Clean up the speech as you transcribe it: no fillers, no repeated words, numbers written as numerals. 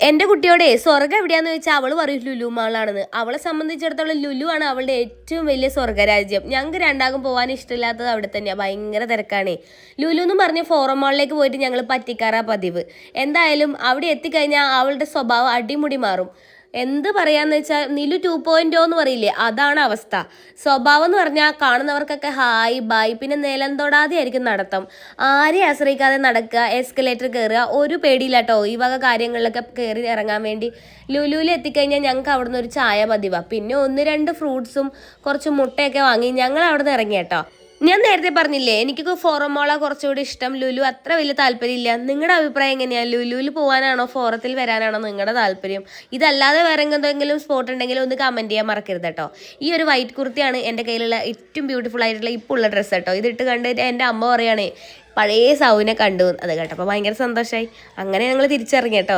എൻ്റെ കുട്ടിയോടെ സ്വർഗ്ഗം എവിടെയാന്ന് ചോദിച്ചാൽ അവൾ പറയും ലുലു മാളാണെന്ന്. അവളെ സംബന്ധിച്ചിടത്തോളം ലുലു ആണ് അവളുടെ ഏറ്റവും വലിയ സ്വർഗ്ഗരാജ്യം. ഞങ്ങൾക്ക് രണ്ടാകും പോകാൻ ഇഷ്ടമില്ലാത്തത് അവിടെ തന്നെയാണ്, ഭയങ്കര തിരക്കാണേ. ലുലു എന്ന് പറഞ്ഞ് ഫോറം മാളിലേക്ക് പോയിട്ട് ഞങ്ങൾ പറ്റിക്കാറാ പതിവ്. എന്തായാലും അവിടെ എത്തിക്കഴിഞ്ഞാൽ അവളുടെ സ്വഭാവം അടിമുടി മാറും. എന്ത് പറയാന്ന് വെച്ചാൽ നിലു 2.0 എന്ന് പറയില്ലേ, അതാണ് അവസ്ഥ. സ്വഭാവം എന്ന് പറഞ്ഞാൽ കാണുന്നവർക്കൊക്കെ ഹായ് ബായ്, പിന്നെ നിലം തൊടാതെ ആയിരിക്കും നടത്തം. ആരെയും ആശ്രയിക്കാതെ നടക്കുക, എസ്കലേറ്റർ കയറുക, ഒരു പേടിയില്ല കേട്ടോ. ഈ വക കാര്യങ്ങളിലൊക്കെ കയറി ഇറങ്ങാൻ വേണ്ടി ലുലുവിൽ എത്തിക്കഴിഞ്ഞാൽ ഞങ്ങൾക്ക് അവിടുന്ന് ഒരു ചായ പതിവാണ്. പിന്നെ 1-2 ഫ്രൂട്ട്സും കുറച്ച് മുട്ടയൊക്കെ വാങ്ങി ഞങ്ങൾ അവിടുന്ന് ഇറങ്ങി കേട്ടോ. ഞാൻ നേരത്തെ പറഞ്ഞില്ലേ, എനിക്ക് ഫോറം മോള കുറച്ചുകൂടി ഇഷ്ടം. ലുലു അത്ര വലിയ താല്പര്യമില്ല. നിങ്ങളുടെ അഭിപ്രായം എങ്ങനെയാണ്? ലുലുവിൽ പോകാനാണോ ഫോറത്തിൽ വരാനാണോ നിങ്ങളുടെ താല്പര്യം? ഇതല്ലാതെ വേറെ എന്തെങ്കിലും സ്പോട്ട് ഉണ്ടെങ്കിൽ ഒന്ന് കമൻറ്റ് ചെയ്യാൻ മറക്കരുത് കേട്ടോ. ഈ ഒരു വൈറ്റ് കുർത്തിയാണ് എൻ്റെ കയ്യിലുള്ള ഏറ്റവും ബ്യൂട്ടിഫുൾ ആയിട്ടുള്ള ഇപ്പോൾ ഉള്ള ഡ്രസ്സ് കേട്ടോ. ഇതിട്ട് കണ്ടിട്ട് എൻ്റെ അമ്മ പറയുകയാണേ പഴയ സൗവിനെ കണ്ടു. അത് കേട്ടപ്പോൾ ഭയങ്കര സന്തോഷമായി. അങ്ങനെ ഞങ്ങൾ തിരിച്ചിറങ്ങി കേട്ടോ.